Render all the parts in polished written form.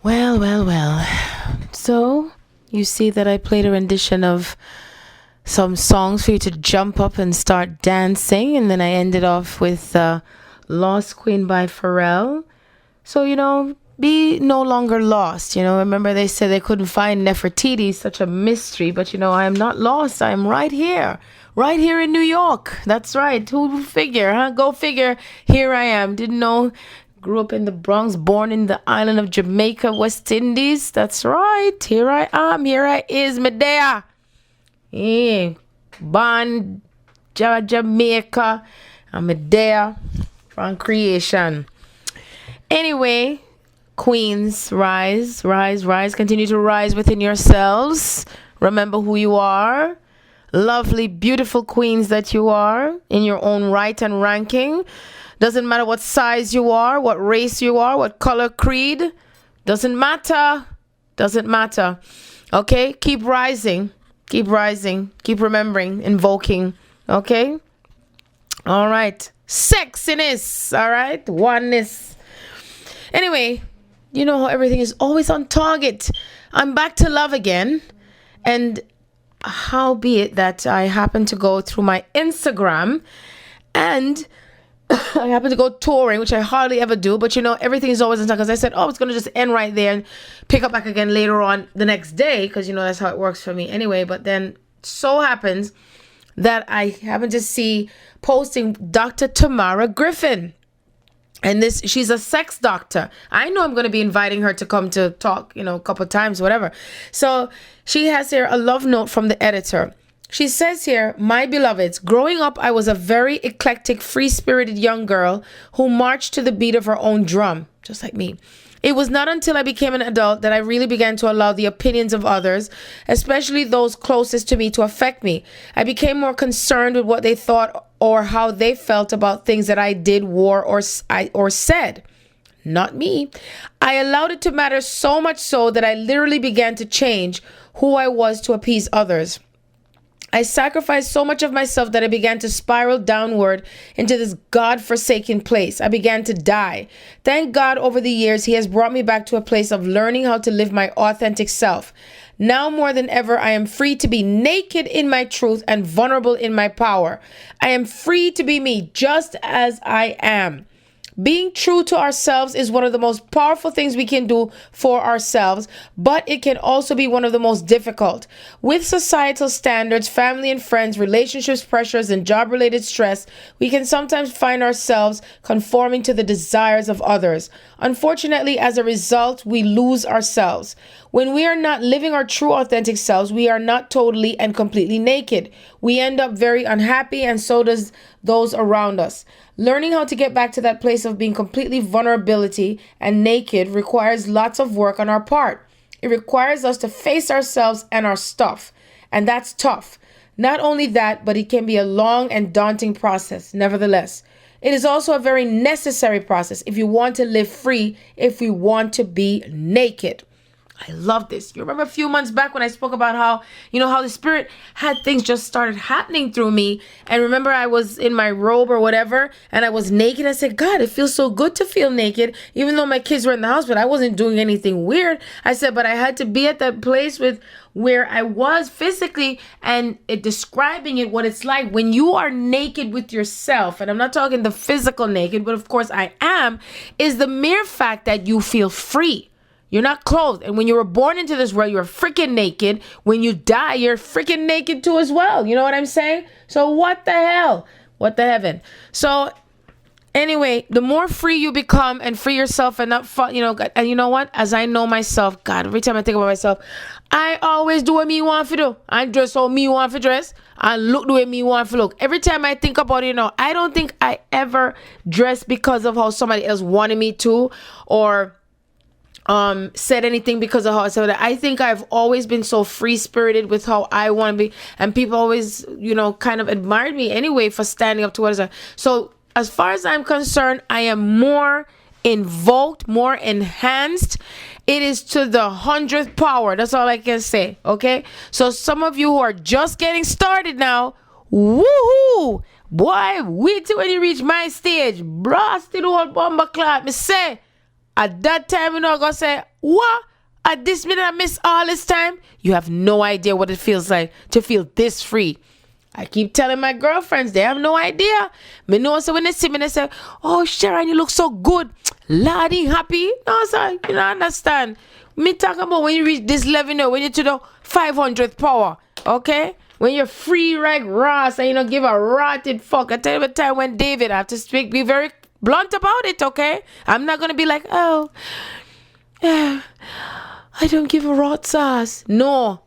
Well. So, you see that I played a rendition of some songs for you to jump up and start dancing, and then I ended off with Lost Queen by Pharrell. So, be no longer lost. Remember they said they couldn't find Nefertiti, such a mystery, but I am not lost. I am right here in New York. That's right. Who would figure, huh? Go figure. Here I am. Didn't know. Grew up in the Bronx, born in the island of Jamaica, West Indies. That's right. Here I am. Here I is, Medea. Yeah. Born Jamaica. I'm Medea from creation. Anyway, queens, rise. Continue to rise within yourselves. Remember who you are. Lovely, beautiful queens that you are in your own right and ranking. Doesn't matter what size you are, what race you are, what color, creed. Doesn't matter. Okay? Keep rising. Keep remembering, invoking. Okay? All right. Sexiness. All right? Oneness. Anyway, you know how everything is always on target. I'm back to love again. And how be it that I happen to go through my Instagram and I happen to go touring, which I hardly ever do, but everything is always in time because I said, it's going to just end right there and pick up back again later on the next day because, that's how it works for me anyway. But then so happens that I happen to see posting Dr. Tamara Griffin. And she's a sex doctor. I know I'm going to be inviting her to come to talk, a couple of times, whatever. So she has here a love note from the editor. She says here, my beloveds, growing up, I was a very eclectic, free-spirited young girl who marched to the beat of her own drum, just like me. It was not until I became an adult that I really began to allow the opinions of others, especially those closest to me, to affect me. I became more concerned with what they thought or how they felt about things that I did, wore, or said. Not me. I allowed it to matter so much so that I literally began to change who I was to appease others. I sacrificed so much of myself that I began to spiral downward into this God-forsaken place. I began to die. Thank God over the years, He has brought me back to a place of learning how to live my authentic self. Now more than ever, I am free to be naked in my truth and vulnerable in my power. I am free to be me just as I am. Being true to ourselves is one of the most powerful things we can do for ourselves, but it can also be one of the most difficult. With societal standards, family and friends, relationships, pressures, and job-related stress, we can sometimes find ourselves conforming to the desires of others. Unfortunately, as a result, we lose ourselves. When we are not living our true authentic selves, we are not totally and completely naked. We end up very unhappy, and so does those around us. Learning how to get back to that place of being completely vulnerability and naked requires lots of work on our part. It requires us to face ourselves and our stuff, and that's tough. Not only that, but it can be a long and daunting process, nevertheless. It is also a very necessary process if you want to live free, if we want to be naked. I love this. You remember a few months back when I spoke about how the Spirit had things just started happening through me. And remember, I was in my robe or whatever, and I was naked. I said, God, it feels so good to feel naked, even though my kids were in the house, but I wasn't doing anything weird. I said, but I had to be at that place where I was physically and describing it, what it's like when you are naked with yourself. And I'm not talking the physical naked, but of course I am, is the mere fact that you feel free. You're not clothed. And when you were born into this world, you're freaking naked. When you die, you're freaking naked too as well. You know what I'm saying? So what the hell? What the heaven? So anyway, the more free you become and free yourself and not, and you know what? As I know myself, God, every time I think about myself, I always do what me want to do. I dress how me want to dress. I look the way me want to look. Every time I think about it, I don't think I ever dress because of how somebody else wanted me to, or said anything because of how I said it. I think I've always been so free-spirited with how I want to be, and people always, kind of admired me anyway for standing up to what I said. So as far as I'm concerned, I am more invoked, more enhanced. It is to the 100th power. That's all I can say. Okay. So some of you who are just getting started now, woohoo, boy, wait till when you reach my stage, blasted old bomber clot, me say. At that time, you know, I'm going to say, what? At this minute, I miss all this time? You have no idea what it feels like to feel this free. I keep telling my girlfriends, they have no idea. Me know, so when they see me, they say, oh, Sharon, you look so good. Lady, happy? No, sir, you don't understand. Me talk about when you reach this level, you know, when you're to the 500th power, okay? When you're free like Ross and you don't give a rotted fuck. I tell you the time when David, I have to be very blunt about it, okay? I'm not going to be like, oh, yeah, I don't give a rot's ass. No.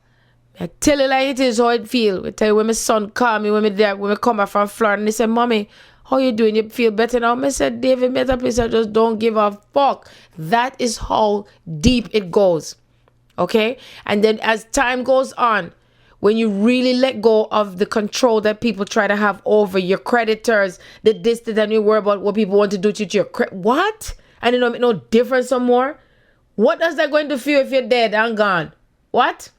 I tell you like it is how it feel. I tell you when my son called me when I come back from Florida and he said, Mommy, how you doing? You feel better now? I said, David, better please, I just don't give a fuck. That is how deep it goes. Okay? And then as time goes on, when you really let go of the control that people try to have over your creditors, the distance and you worry about what people want to do to your what? And it don't make no difference no more. What does that going to feel if you're dead and gone? What?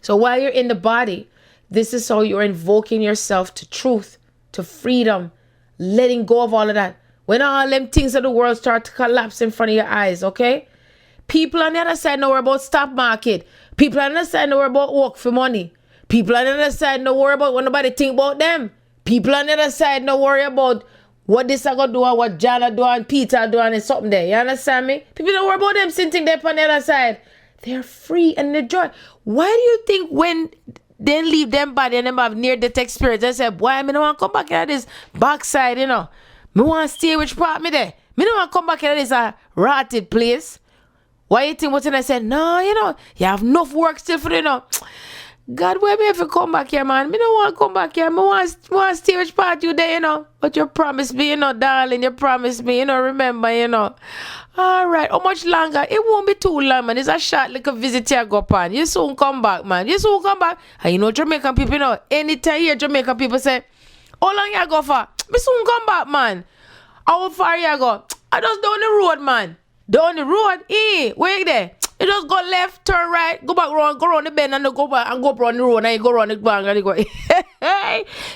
So while you're in the body, this is how you're invoking yourself to truth, to freedom, letting go of all of that. When all them things of the world start to collapse in front of your eyes, okay? People on the other side know about stock market. People on the other side know about work for money. People on the other side know worry about what nobody think about them. People on the other side know worry about what this I gonna do and what John do and Peter do and something there. You understand me? People don't worry about them sitting there on the other side. They're free and they're joy. Why do you think when they leave them body and them have near-death experience, they say, boy, I don't want to come back at this backside, you know. Me want to stay which part me there. Me don't want to come back at this rotted place. Why you think what's in I said, no, you know, you have enough work still for you know. God, where me if you come back here, man? Me don't want to come back here. Me want to stay which part you there, you know. But you promised me, you know, darling, you promised me, you know, remember, you know. All right, how much longer? It won't be too long, man. It's a short little visit here go on. You soon come back, man. You soon come back. And you know, Jamaican people, you know, anytime here, Jamaican people say, how long you go for? Me soon come back, man. How far you go? I just down the road, man. Down the road? Where you there? You just go left, turn right, go back around, go around the bend and go back and go around the road and you go around the bank and you go.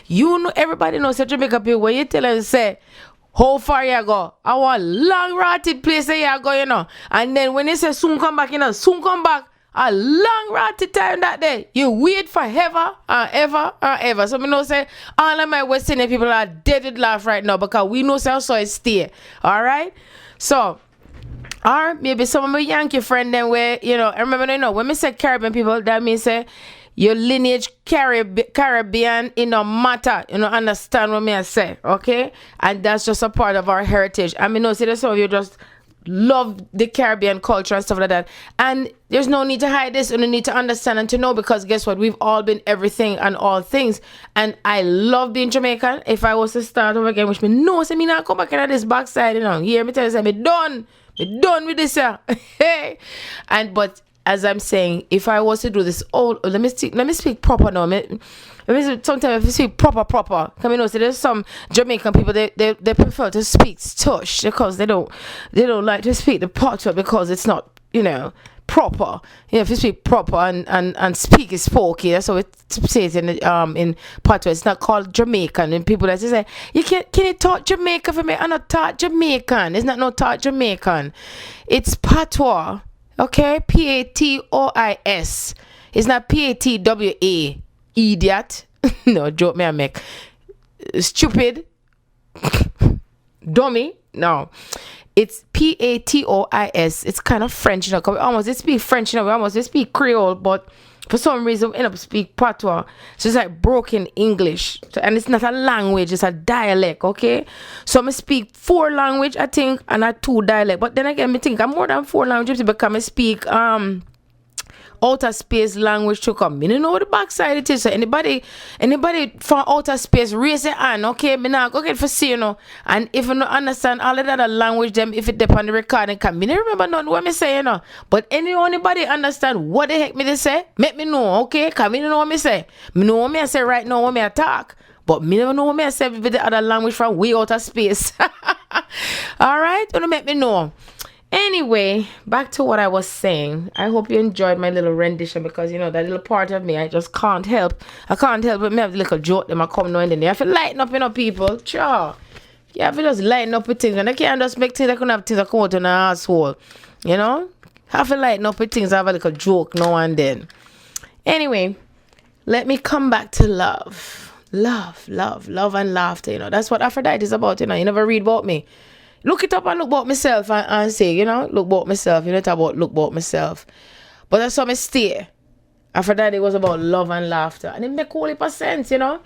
You know, everybody knows that Jamaican people, when you tell them, say, how far you go? I want long rotted place that you go, you know. And then when they say soon come back, you know, soon come back, a long rotted time that day. You wait forever and ever and ever. So me know say all of my West Indian people are dead with laugh right now because we know so it stay. Alright? So or maybe some of my Yankee friend then where, you know, I remember you know when me say Caribbean people, that means say your lineage Caribbean, it no matter, you know, understand what me I say, okay? And that's just a part of our heritage. I mean, no, see, some of you just love the Caribbean culture and stuff like that. And there's no need to hide this, and you need to understand and to know, because guess what? We've all been everything and all things. And I love being Jamaican. If I was to start over again, which me know, say me not come back into this backside, you know. Hear me tell you, say me done with this, yeah. But as I'm saying, if I was to do this, let me speak proper now. Sometimes if you speak proper, come you know, so there's some Jamaican people they prefer to speak tush because they don't like to speak the patois because it's not, you know, proper. You know, if you speak proper and speak is spooky, that's how it says in patois. It's not called Jamaican. And people that say, can you talk Jamaican for me? I'm not taught Jamaican. It's not no taught Jamaican. It's patois. Okay, Patois. It's not Patwa. Idiot. No, joke me I make. Stupid. Dummy. No. It's Patois. It's kind of French, you know. We almost speak French, you know. We almost speak Creole, but for some reason we end up speak patois. So it's like broken English. And it's not a language, it's a dialect, okay? So I speak 4 language, I think, and 2 dialect. But then again, I think I'm more than 4 languages because I speak outer space language to come. Me don't know what the backside it is. So anybody from outer space, raise your hand, okay? Me now go get for see, you know. And if you don't understand all of that language, them if it depend on the recording, come. Me don't remember nothing what me say, you know. But anybody understand what the heck me they say? Make me know, okay? Cause me don't know what me say. Me know what me I say right now, what me I talk. But me never know what me I say with the other language from way outer space. Alright? Don't make me know. Anyway, back to what I was saying. I hope you enjoyed my little rendition because, you know, that little part of me, I just can't help. I can't help but me have the little joke that I come now and then. I have to lighten up, you know, people. Sure. You have to just lighten up with things. And they can't just make things that couldn't have things that come out in an asshole. You know? Have to lighten up with things. Have a little joke now and then. Anyway, let me come back to love. Love and laughter. You know, that's what Aphrodite is about. You know, you never read about me. Look it up and look about myself and say, you know, look about myself. You know, talk about look about myself. But that's how I stay. Aphrodite was about love and laughter. And it make whole heap of sense, you know.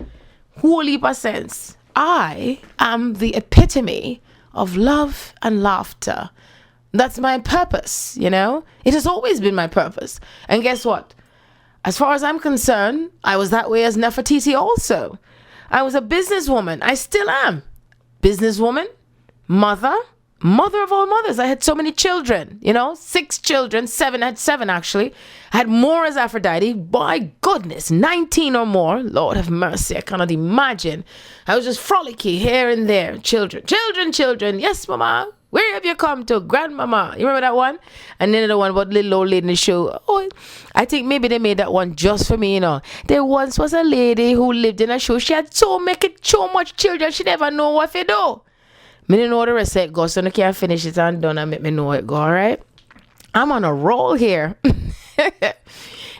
Whole heap of sense. I am the epitome of love and laughter. That's my purpose, you know. It has always been my purpose. And guess what? As far as I'm concerned, I was that way as Nefertiti also. I was a businesswoman. I still am. Businesswoman, mother of all mothers. I had so many children, you know, 6 children, 7, I had 7 actually. I had more as Aphrodite. My goodness, 19 or more. Lord have mercy, I cannot imagine. I was just frolicky here and there. Children. Yes, mama. Where have you come to? Grandmama. You remember that one? And then the one about little old lady in the show. Oh, I think maybe they made that one just for me, you know. There once was a lady who lived in a show. She had so much children, she never know what to do. Me didn't know the rest of it go, so I can't finish it and done and make me know it go, alright? I'm on a roll here.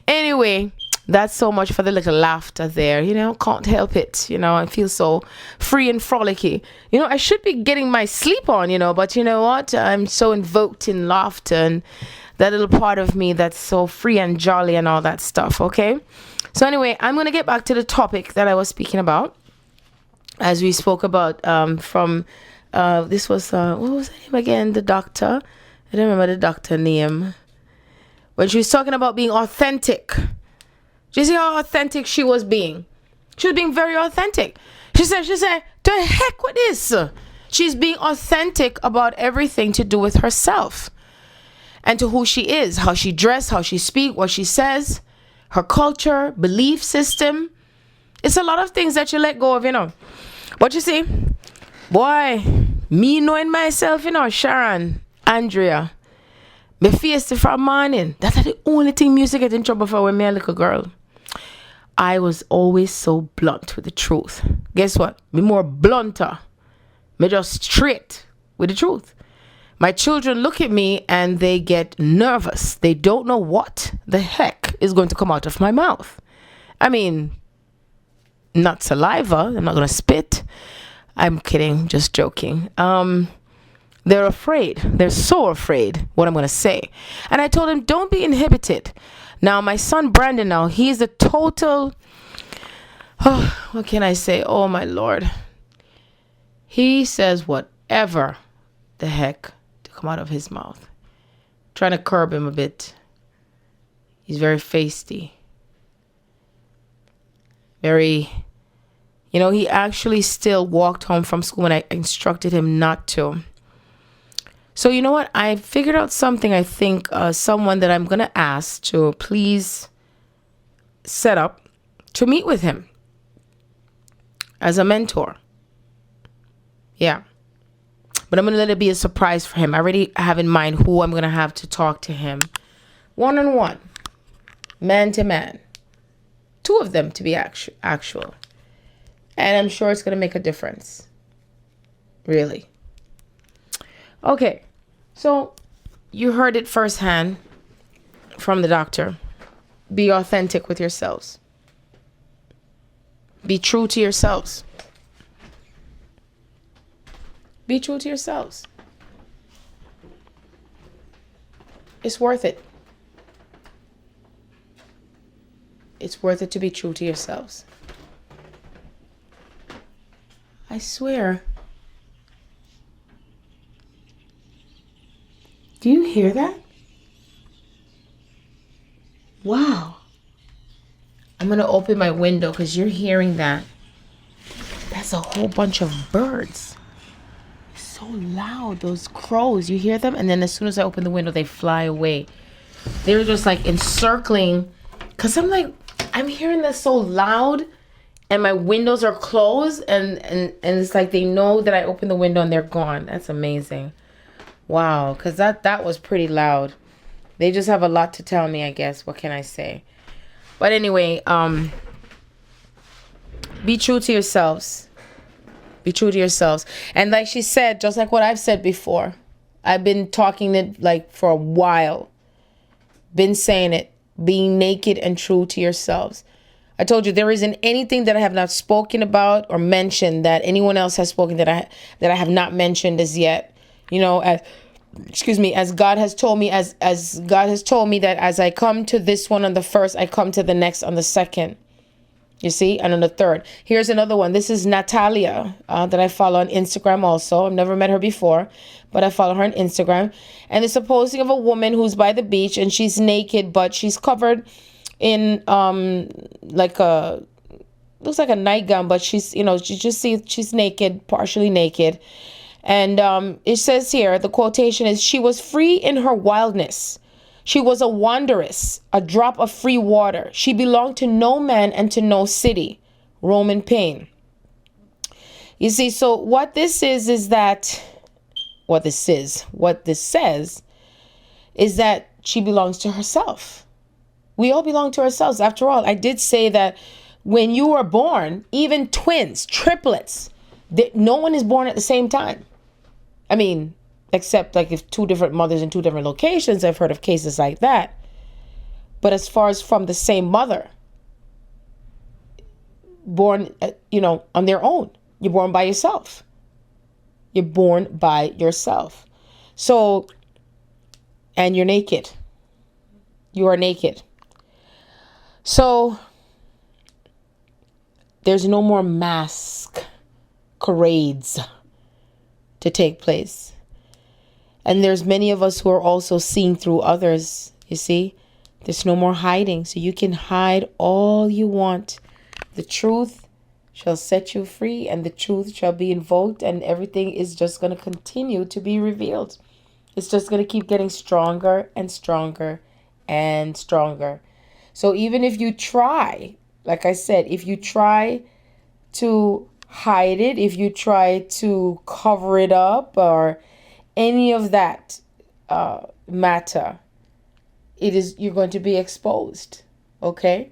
Anyway, that's so much for the little laughter there, you know, can't help it, you know, I feel so free and frolicky. You know, I should be getting my sleep on, you know, but you know what, I'm so invoked in laughter and that little part of me that's so free and jolly and all that stuff, okay? So anyway, I'm going to get back to the topic that I was speaking about, as we spoke about this was, what was her name again, the doctor, I don't remember the doctor name, when she was talking about being authentic. Do you see how authentic she was being? She was being very authentic. She said, to heck with this. She's being authentic about everything to do with herself and to who she is, how she dressed, how she speaks, what she says, her culture, belief system. It's a lot of things that you let go of, you know. But you see, boy, me knowing myself, you know, Sharon, Andrea, me faced it from morning. That's the only thing music get in trouble for when me a little girl. I was always so blunt with the truth. Guess what? Me more blunter. Me just straight with the truth. My children look at me and they get nervous. They don't know what the heck is going to come out of my mouth. I mean, not saliva. I'm not going to spit. I'm kidding. Just joking. They're afraid. They're so afraid what I'm going to say. And I told them, don't be inhibited. Now, my son Brandon now, he's a total, what can I say? Oh, my Lord. He says whatever the heck to come out of his mouth. Trying to curb him a bit. He's very feisty. Very, you know, he actually still walked home from school when I instructed him not to. So you know what? I figured out something. I think someone that I'm going to ask to please set up to meet with him as a mentor. Yeah. But I'm going to let it be a surprise for him. I already have in mind who I'm going to have to talk to him. One-on-one. Man to man. 2 of them to be actual. And I'm sure it's going to make a difference. Really. Okay. So, you heard it firsthand from the doctor. Be authentic with yourselves. Be true to yourselves. Be true to yourselves. It's worth it. It's worth it to be true to yourselves. I swear. Do you hear that? Wow. I'm going to open my window because you're hearing that. That's a whole bunch of birds. So loud. Those crows. You hear them? And then as soon as I open the window, they fly away. They're just like encircling. Because I'm like, I'm hearing this so loud. And my windows are closed. And it's like they know that I opened the window and they're gone. That's amazing. Wow, because that was pretty loud. They just have a lot to tell me, I guess. What can I say? But anyway, be true to yourselves. Be true to yourselves. And like she said, just like what I've said before, I've been talking it like for a while. Been saying it. Being naked and true to yourselves. I told you there isn't anything that I have not spoken about or mentioned that anyone else has spoken that I have not mentioned as yet. You know, as God has told me, as God has told me that as I come to this one on the first, I come to the next on the second. You see, and on the third. Here's another one. This is Natalia that I follow on Instagram also. I've never met her before, but I follow her on Instagram. And it's a posting of a woman who's by the beach and she's naked, but she's covered in like a, looks like a nightgown, but she's, you know, you just see she's naked, partially naked. And it says here, the quotation is, she was free in her wildness. She was a wanderess, a drop of free water. She belonged to no man and to no city. Roman pain. You see, so what this says is that she belongs to herself. We all belong to ourselves. After all, I did say that when you were born, even twins, triplets, no one is born at the same time. I mean, except like if two different mothers in two different locations, I've heard of cases like that. But as far as from the same mother, born, you know, on their own, you're born by yourself. You're born by yourself. So, and you're naked. You are naked. So, there's no more masquerades to take place. And there's many of us who are also seeing through others, you see. There's no more hiding, so you can hide all you want. The truth shall set you free, and the truth shall be invoked, and everything is just going to continue to be revealed. It's just going to keep getting stronger and stronger and stronger. So even if you try, like I said, if you try to hide it, if you try to cover it up or any of that matter, you're going to be exposed. Okay?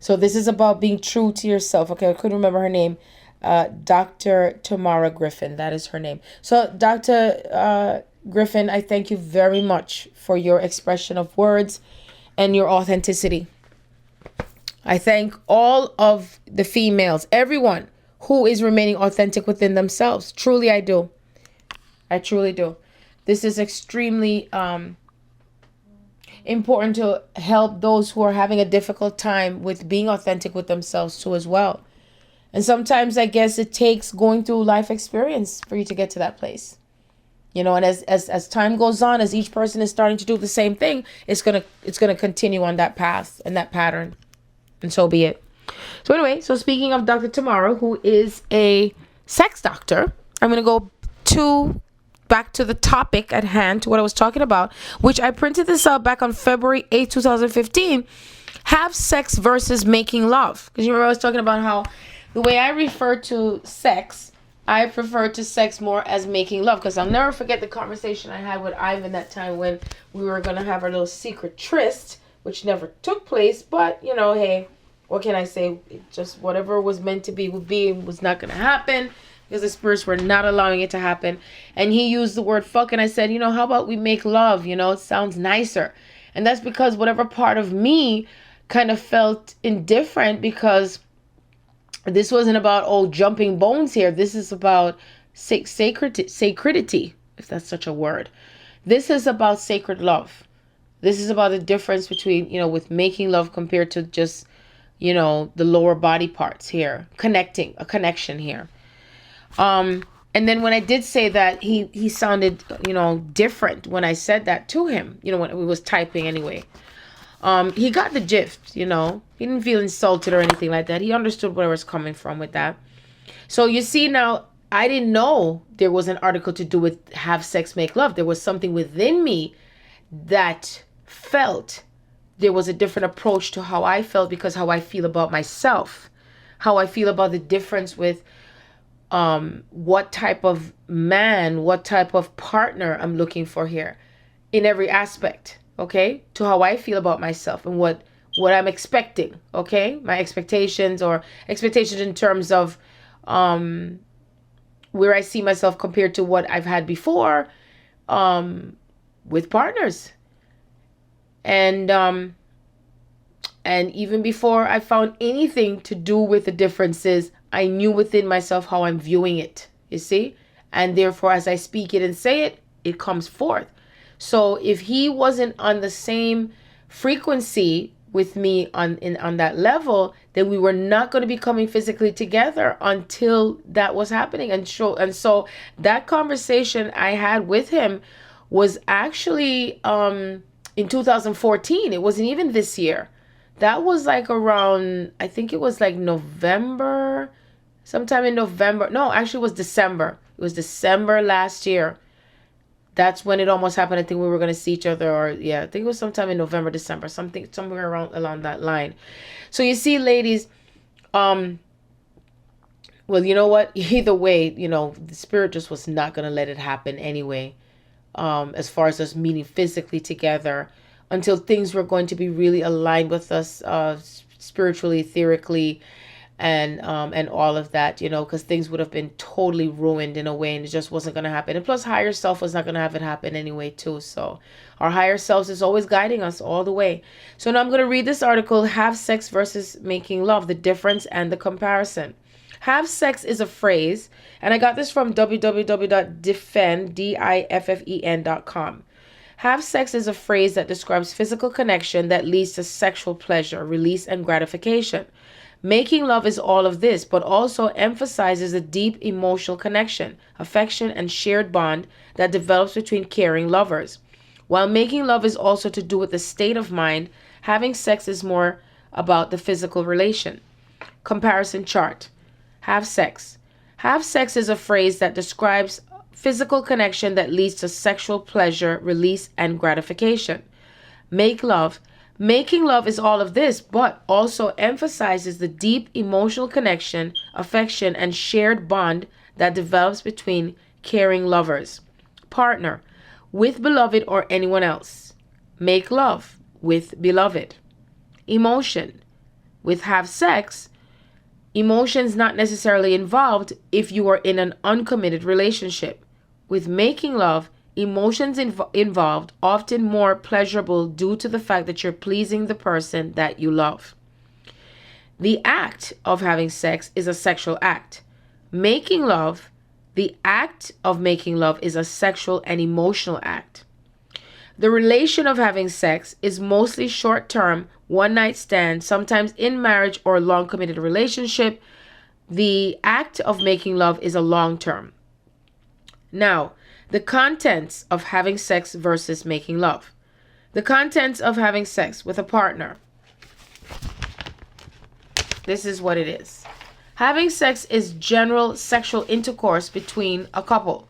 So this is about being true to yourself. Okay, I couldn't remember her name. Dr. Tamara Griffin, that is her name. So Dr. Griffin, I thank you very much for your expression of words and your authenticity. I thank all of the females, everyone who is remaining authentic within themselves. Truly, I do. I truly do. This is extremely important to help those who are having a difficult time with being authentic with themselves too as well. And sometimes I guess it takes going through life experience for you to get to that place. You know, and as time goes on, as each person is starting to do the same thing, it's gonna continue on that path and that pattern. And so be it. So anyway, so speaking of Dr. Tamara, who is a sex doctor, I'm going to go back to the topic at hand, to what I was talking about, which I printed this out back on February 8, 2015. Have sex versus making love. Because you remember I was talking about how the way I refer to sex, I prefer to sex more as making love. Because I'll never forget the conversation I had with Ivan that time when we were going to have our little secret tryst, which never took place. But, you know, hey, what can I say? It just whatever was meant to be would be, was not going to happen. Because the spirits were not allowing it to happen. And he used the word fuck. And I said, you know, how about we make love? You know, it sounds nicer. And that's because whatever part of me kind of felt indifferent, because this wasn't about, jumping bones here. This is about sacredity, if that's such a word. This is about sacred love. This is about the difference between, you know, with making love compared to just, you know, the lower body parts here. A connection here. And then when I did say that, he sounded, you know, different when I said that to him, you know, when we was typing anyway. He got the gist, you know. He didn't feel insulted or anything like that. He understood where I was coming from with that. So you see now, I didn't know there was an article to do with have sex, make love. There was something within me that felt there was a different approach to how I felt, because how I feel about myself, how I feel about the difference with what type of man, what type of partner I'm looking for here in every aspect, okay, to how I feel about myself and what I'm expecting, okay, my expectations in terms of where I see myself compared to what I've had before, with partners. And even before I found anything to do with the differences, I knew within myself how I'm viewing it, you see? And therefore, as I speak it and say it, it comes forth. So if he wasn't on the same frequency with me on that level, then we were not going to be coming physically together until that was happening. And so that conversation I had with him was actually in 2014. It wasn't even this year. That was like around, I think it was like November, sometime in November. No, actually it was December. It was December last year. That's when it almost happened. I think we were going to see each other, or yeah, I think it was sometime in November, December, somewhere along that line. So you see, ladies, well, you know what? Either way, the spirit just was not going to let it happen anyway. As far as us meeting physically together, until things were going to be really aligned with us, spiritually, etherically, and all of that, because things would have been totally ruined in a way, and it just wasn't going to happen. And plus, higher self was not going to have it happen anyway too. So our higher selves is always guiding us all the way. So now I'm going to read this article, Have Sex versus Making Love, the difference and the comparison. Have sex is a phrase, and I got this from www.diffen.com. Have sex is a phrase that describes physical connection that leads to sexual pleasure, release, and gratification. Making love is all of this, but also emphasizes a deep emotional connection, affection, and shared bond that develops between caring lovers. While making love is also to do with the state of mind, having sex is more about the physical relation. Comparison chart. Have sex. Have sex is a phrase that describes physical connection that leads to sexual pleasure, release, and gratification. Make love. Making love is all of this, but also emphasizes the deep emotional connection, affection, and shared bond that develops between caring lovers. Partner. With beloved or anyone else. Make love. With beloved. Emotion. With have sex, emotions not necessarily involved if you are in an uncommitted relationship. With making love, emotions involved, often more pleasurable due to the fact that you're pleasing the person that you love. The act of having sex is a sexual act. Making love, the act of making love is a sexual and emotional act. The relation of having sex is mostly short-term, one-night stand, sometimes in marriage or long committed relationship. The act of making love is a long-term. Now, the contents of having sex versus making love. The contents of having sex with a partner. This is what it is. Having sex is general sexual intercourse between a couple.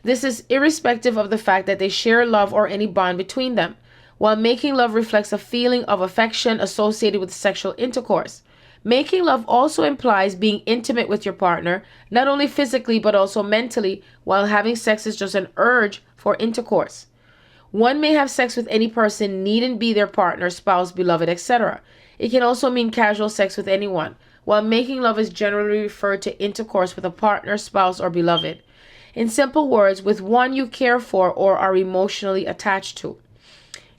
This is irrespective of the fact that they share love or any bond between them, while making love reflects a feeling of affection associated with sexual intercourse. Making love also implies being intimate with your partner, not only physically but also mentally, while having sex is just an urge for intercourse. One may have sex with any person, needn't be their partner, spouse, beloved, etc. It can also mean casual sex with anyone, while making love is generally referred to intercourse with a partner, spouse, or beloved. In simple words, with one you care for or are emotionally attached to.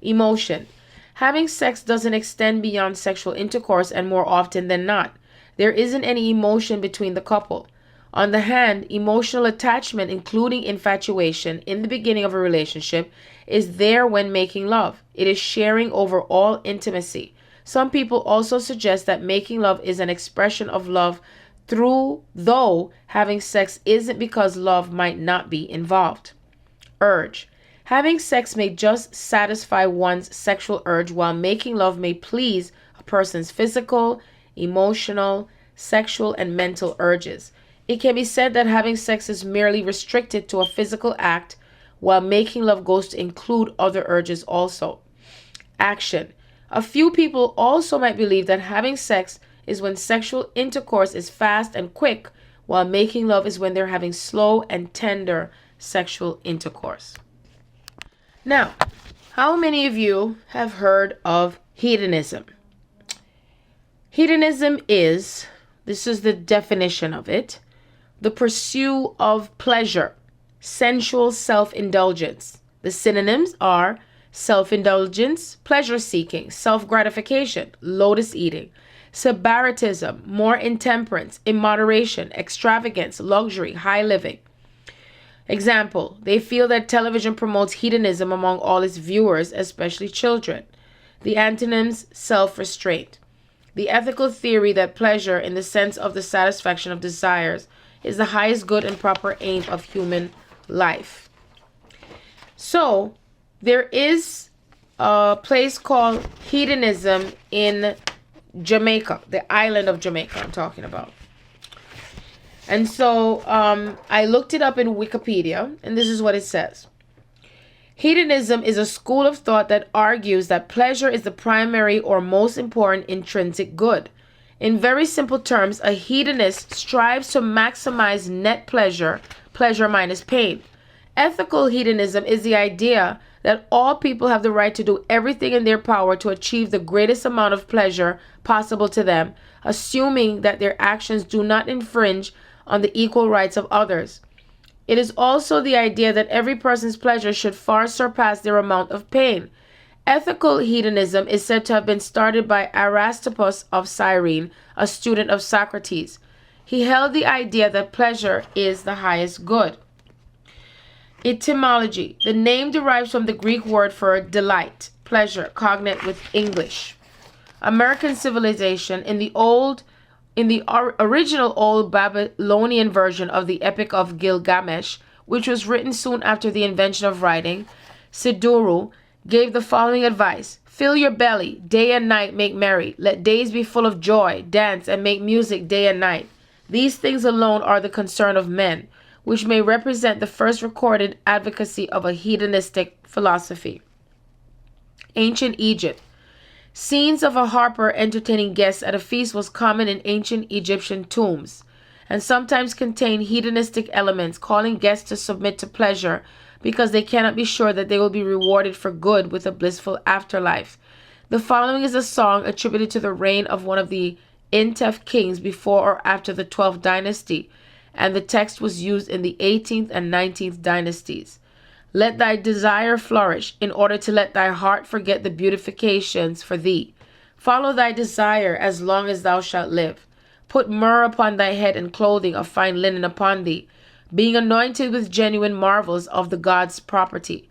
Emotion. Having sex doesn't extend beyond sexual intercourse, and more often than not, there isn't any emotion between the couple. On the hand, emotional attachment, including infatuation, in the beginning of a relationship, is there when making love. It is sharing over all intimacy. Some people also suggest that making love is an expression of love though having sex isn't, because love might not be involved. Urge. Having sex may just satisfy one's sexual urge, while making love may please a person's physical, emotional, sexual, and mental urges. It can be said that having sex is merely restricted to a physical act, while making love goes to include other urges also. Action. A few people also might believe that having sex is when sexual intercourse is fast and quick, while making love is when they're having slow and tender sexual intercourse. Now, how many of you have heard of hedonism? Hedonism is, this is the definition of it, the pursuit of pleasure, sensual self-indulgence. The synonyms are self-indulgence, pleasure-seeking, self-gratification, lotus eating, Sybaritism, more intemperance, immoderation, extravagance, luxury, high living. Example, they feel that television promotes hedonism among all its viewers, especially children. The antonyms, self-restraint. The ethical theory that pleasure, in the sense of the satisfaction of desires, is the highest good and proper aim of human life. So, there is a place called hedonism in Jamaica, the island of Jamaica I'm talking about. And so I looked it up in Wikipedia, and this is what it says. Hedonism is a school of thought that argues that pleasure is the primary or most important intrinsic good. In very simple terms, a hedonist strives to maximize net pleasure, pleasure minus pain. Ethical hedonism is the idea that all people have the right to do everything in their power to achieve the greatest amount of pleasure possible to them, assuming that their actions do not infringe on the equal rights of others. It is also the idea that every person's pleasure should far surpass their amount of pain. Ethical hedonism is said to have been started by Aristippus of Cyrene, a student of Socrates. He held the idea that pleasure is the highest good. Etymology. The name derives from the Greek word for delight, pleasure, cognate with English. American civilization. In the original old Babylonian version of the Epic of Gilgamesh, which was written soon after the invention of writing, Siduru gave the following advice: fill your belly, day and night make merry. Let days be full of joy, dance and make music day and night. These things alone are the concern of men, which may represent the first recorded advocacy of a hedonistic philosophy. Ancient Egypt. Scenes of a harper entertaining guests at a feast was common in ancient Egyptian tombs, and sometimes contained hedonistic elements, calling guests to submit to pleasure because they cannot be sure that they will be rewarded for good with a blissful afterlife. The following is a song attributed to the reign of one of the Intef kings before or after the 12th dynasty, and the text was used in the 18th and 19th dynasties. Let thy desire flourish, in order to let thy heart forget the beautifications for thee. Follow thy desire as long as thou shalt live. Put myrrh upon thy head and clothing of fine linen upon thee, being anointed with genuine marvels of the God's property.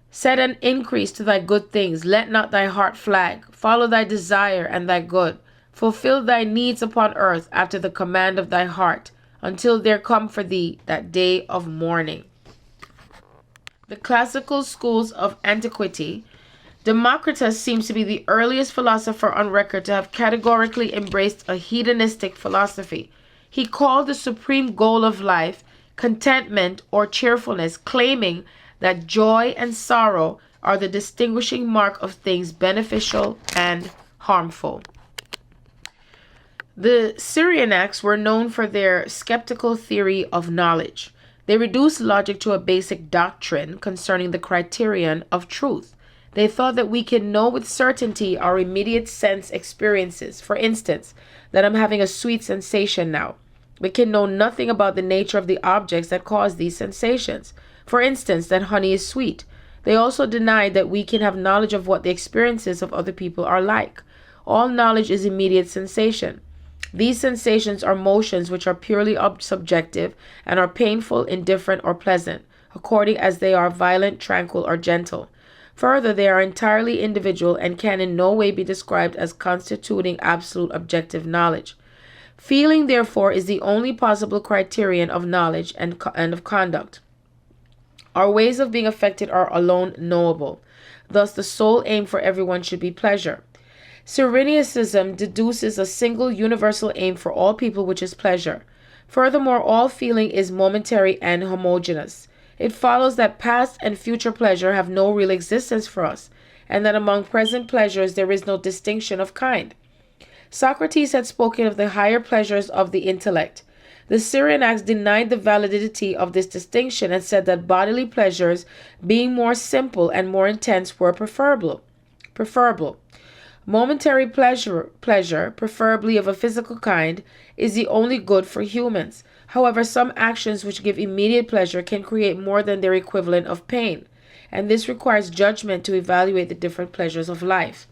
Set an increase to thy good things. Let not thy heart flag. Follow thy desire and thy good. Fulfill thy needs upon earth after the command of thy heart, until there come for thee that day of mourning. The classical schools of antiquity. Democritus seems to be the earliest philosopher on record to have categorically embraced a hedonistic philosophy. He called the supreme goal of life contentment or cheerfulness, claiming that joy and sorrow are the distinguishing mark of things beneficial and harmful. The Cyrenaics were known for their skeptical theory of knowledge. They reduced logic to a basic doctrine concerning the criterion of truth. They thought that we can know with certainty our immediate sense experiences. For instance, that I'm having a sweet sensation now. We can know nothing about the nature of the objects that cause these sensations. For instance, that honey is sweet. They also denied that we can have knowledge of what the experiences of other people are like. All knowledge is immediate sensation. These sensations are motions which are purely subjective and are painful, indifferent, or pleasant, according as they are violent, tranquil, or gentle. Further, they are entirely individual and can in no way be described as constituting absolute objective knowledge. Feeling, therefore, is the only possible criterion of knowledge and of conduct. Our ways of being affected are alone knowable. Thus, the sole aim for everyone should be pleasure. Cyrenaicism deduces a single universal aim for all people, which is pleasure. Furthermore, all feeling is momentary and homogeneous. It follows that past and future pleasure have no real existence for us, and that among present pleasures there is no distinction of kind. Socrates had spoken of the higher pleasures of the intellect. The Cyrenaics denied the validity of this distinction and said that bodily pleasures, being more simple and more intense, were preferable. Momentary pleasure, preferably of a physical kind, is the only good for humans. However, some actions which give immediate pleasure can create more than their equivalent of pain, and this requires judgment to evaluate the different pleasures of life.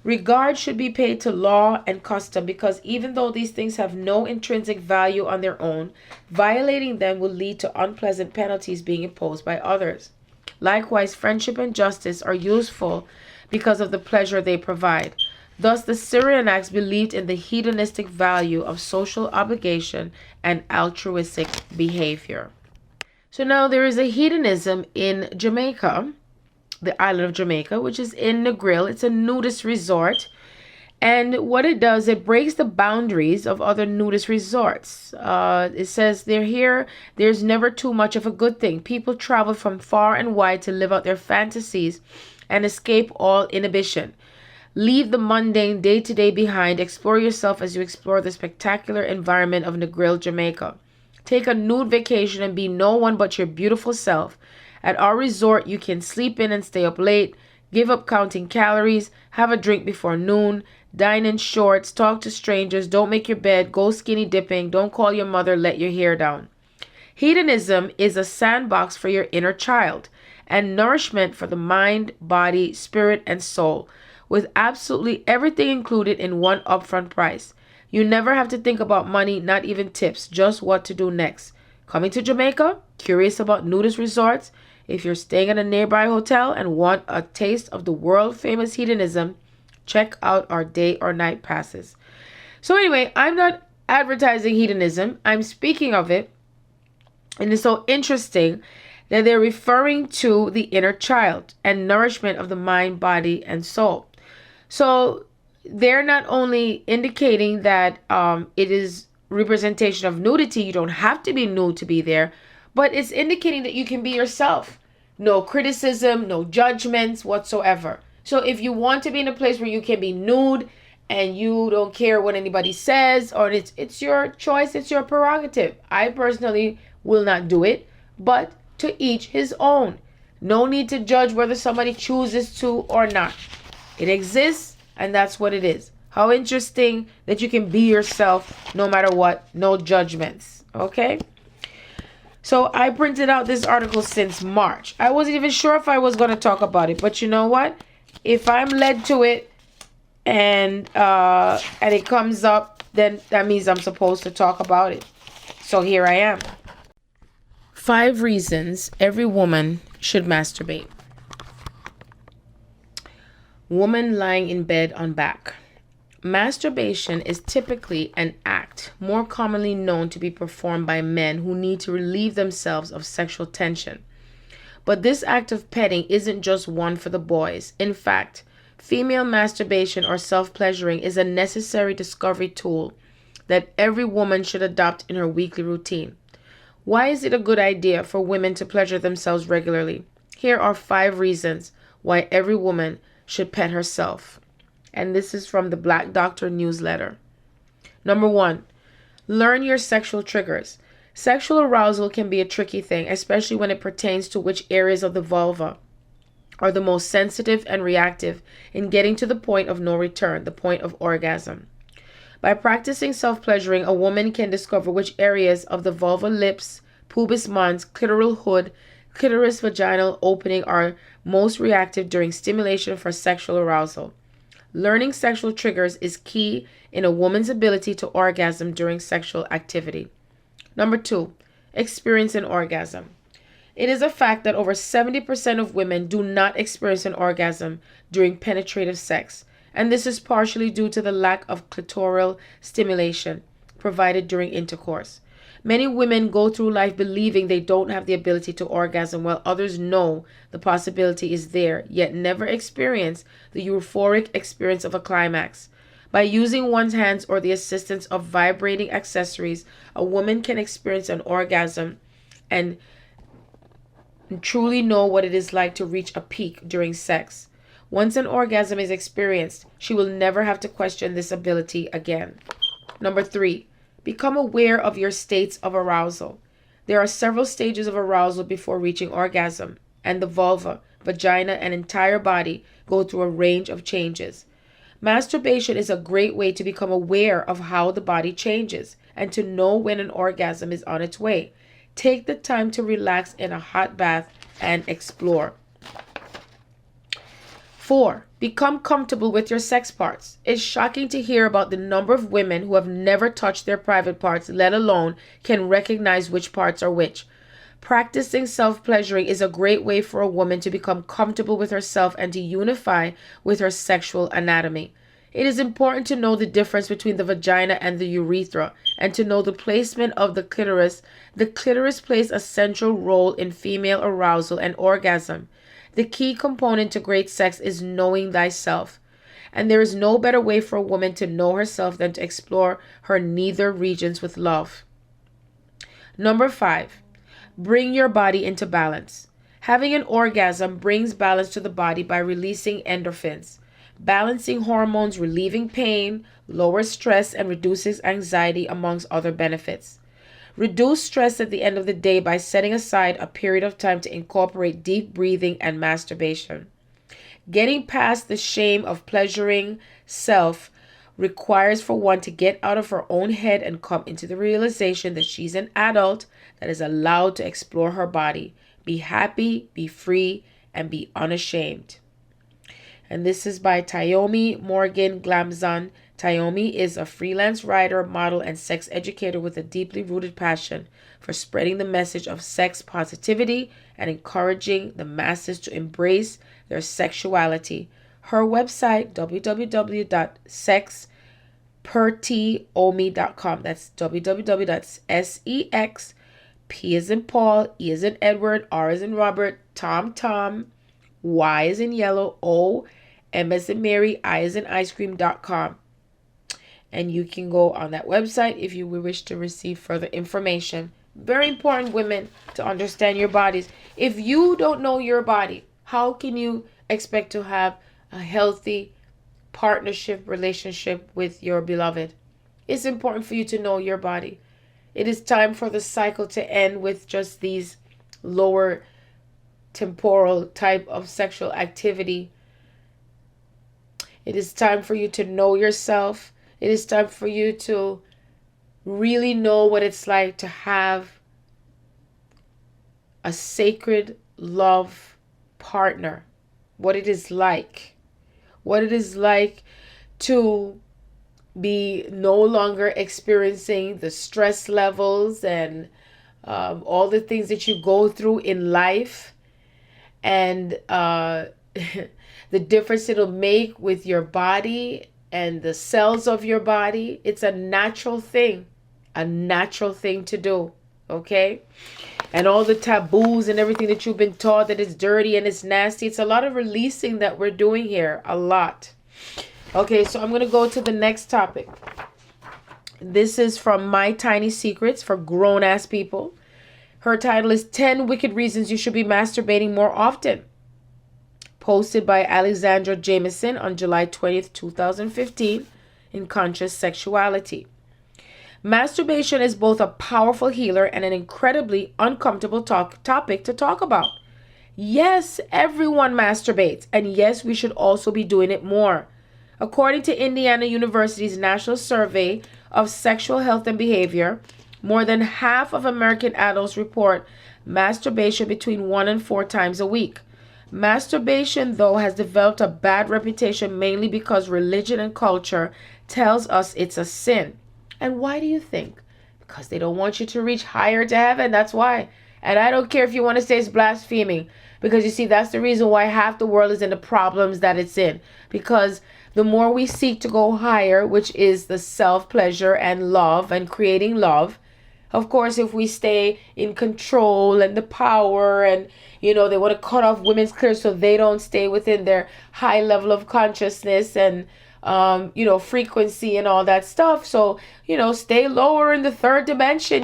Regard should be paid to law and custom because even though these things have no intrinsic value on their own, violating them will lead to unpleasant penalties being imposed by others. Likewise, friendship and justice are useful because of the pleasure they provide. Thus, the Cyrenaics believed in the hedonistic value of social obligation and altruistic behavior. So now there is a hedonism in Jamaica, the island of Jamaica, which is in Negril. It's a nudist resort. And what it does, it breaks the boundaries of other nudist resorts. It says they're here. There's never too much of a good thing. People travel from far and wide to live out their fantasies and escape all inhibition. Leave the mundane day-to-day behind. Explore yourself as you explore the spectacular environment of Negril, Jamaica. Take a nude vacation and be no one but your beautiful self. At our resort, you can sleep in and stay up late, give up counting calories, have a drink before noon, dine in shorts, talk to strangers, don't make your bed, go skinny dipping, don't call your mother, let your hair down. Hedonism is a sandbox for your inner child and nourishment for the mind, body, spirit, and soul, with absolutely everything included in one upfront price. You never have to think about money, not even tips, just what to do next. Coming to Jamaica? Curious about nudist resorts? If you're staying at a nearby hotel and want a taste of the world-famous hedonism, check out our day or night passes. So anyway, I'm not advertising hedonism. I'm speaking of it. And it's so interesting that they're referring to the inner child and nourishment of the mind, body, and soul. So they're not only indicating that it is representation of nudity. You don't have to be nude to be there. But it's indicating that you can be yourself. No criticism, no judgments whatsoever. So if you want to be in a place where you can be nude and you don't care what anybody says, or it's your choice, it's your prerogative. I personally will not do it, but to each his own. No need to judge whether somebody chooses to or not. It exists, and that's what it is. How interesting that you can be yourself no matter what, no judgments. Okay? So I printed out this article since March. I wasn't even sure if I was going to talk about it, but you know what? If I'm led to it and it comes up, then that means I'm supposed to talk about it. So here I am. 5 reasons every woman should masturbate. Woman lying in bed on back. Masturbation is typically an act more commonly known to be performed by men who need to relieve themselves of sexual tension. But this act of petting isn't just one for the boys. In fact, female masturbation or self-pleasuring is a necessary discovery tool that every woman should adopt in her weekly routine. Why is it a good idea for women to pleasure themselves regularly? Here are 5 reasons why every woman should pet herself. And this is from the Black Doctor newsletter. Number 1, learn your sexual triggers. Sexual arousal can be a tricky thing, especially when it pertains to which areas of the vulva are the most sensitive and reactive in getting to the point of no return, the point of orgasm. By practicing self-pleasuring, a woman can discover which areas of the vulva, lips, pubis mons, clitoral hood, clitoris vaginal opening are most reactive during stimulation for sexual arousal. Learning sexual triggers is key in a woman's ability to orgasm during sexual activity. Number 2, experience an orgasm. It is a fact that over 70% of women do not experience an orgasm during penetrative sex, and this is partially due to the lack of clitoral stimulation provided during intercourse. Many women go through life believing they don't have the ability to orgasm, while others know the possibility is there, yet never experience the euphoric experience of a climax. By using one's hands or the assistance of vibrating accessories, a woman can experience an orgasm and truly know what it is like to reach a peak during sex. Once an orgasm is experienced, she will never have to question this ability again. Number 3, become aware of your states of arousal. There are several stages of arousal before reaching orgasm, and the vulva, vagina, and entire body go through a range of changes. Masturbation is a great way to become aware of how the body changes and to know when an orgasm is on its way. Take the time to relax in a hot bath and explore. 4. Become comfortable with your sex parts. It's shocking to hear about the number of women who have never touched their private parts, let alone can recognize which parts are which. Practicing self-pleasuring is a great way for a woman to become comfortable with herself and to unify with her sexual anatomy. It is important to know the difference between the vagina and the urethra and to know the placement of the clitoris. The clitoris plays a central role in female arousal and orgasm. The key component to great sex is knowing thyself. And there is no better way for a woman to know herself than to explore her nether regions with love. Number 5. Bring your body into balance. Having an orgasm brings balance to the body by releasing endorphins, balancing hormones, relieving pain, lowers stress, and reduces anxiety, amongst other benefits. Reduce stress at the end of the day by setting aside a period of time to incorporate deep breathing and masturbation. Getting past the shame of pleasuring self requires for one to get out of her own head and come into the realization that she's an adult that is allowed to explore her body, be happy, be free, and be unashamed. And this is by Tayomi Morgan Glamzon. Tayomi is a freelance writer, model, and sex educator with a deeply rooted passion for spreading the message of sex positivity and encouraging the masses to embrace their sexuality. Her website, www.sexpertiomi.com. That's www.sex, P as in Paul, E as in Edward, R as in Robert, Tom, Y as in yellow, O, M as in Mary, I as in ice cream.com. And you can go on that website if you wish to receive further information. Very important, women, to understand your bodies. If you don't know your body, how can you expect to have a healthy partnership relationship with your beloved? It's important for you to know your body. It is time for the cycle to end with just these lower temporal type of sexual activity. It is time for you to know yourself. It is time for you to really know what it's like to have a sacred love partner. What it is like. What it is like to be no longer experiencing the stress levels and all the things that you go through in life, and the difference it'll make with your body and the cells of your body. It's a natural thing to do, okay? And all the taboos and everything that you've been taught that it's dirty and it's nasty. It's a lot of releasing that we're doing here, a lot. Okay, so I'm going to go to the next topic. This is from My Tiny Secrets for Grown-Ass People. Her title is 10 Wicked Reasons You Should Be Masturbating More Often. Posted by Alexandra Jameson on July 20th, 2015 in Conscious Sexuality. Masturbation is both a powerful healer and an incredibly uncomfortable topic to talk about. Yes, everyone masturbates, and yes, we should also be doing it more. According to Indiana University's National Survey of Sexual Health and Behavior, more than half of American adults report masturbation between 1 and 4 times a week. Masturbation, though, has developed a bad reputation mainly because religion and culture tells us it's a sin. And why do you think? Because they don't want you to reach higher to heaven. That's why. And I don't care if you want to say it's blaspheming. Because you see, that's the reason why half the world is in the problems that it's in. Because the more we seek to go higher, which is the self-pleasure and love and creating love, of course, if we stay in control and the power and, they want to cut off women's clitoris so they don't stay within their high level of consciousness and, frequency and all that stuff. So, stay lower in the third dimension,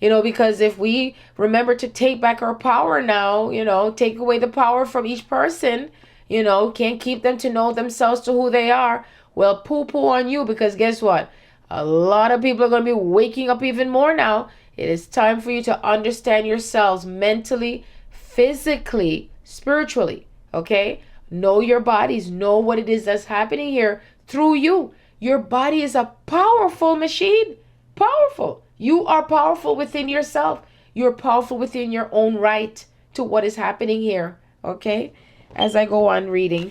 because if we remember to take back our power now, take away the power from each person, can't keep them to know themselves to who they are. Well, poo-poo on you, because guess what? A lot of people are going to be waking up even more now. It is time for you to understand yourselves mentally, physically, spiritually, okay? Know your bodies. Know what it is that's happening here through you. Your body is a powerful machine. Powerful. You are powerful within yourself. You're powerful within your own right to what is happening here. Okay? As I go on reading.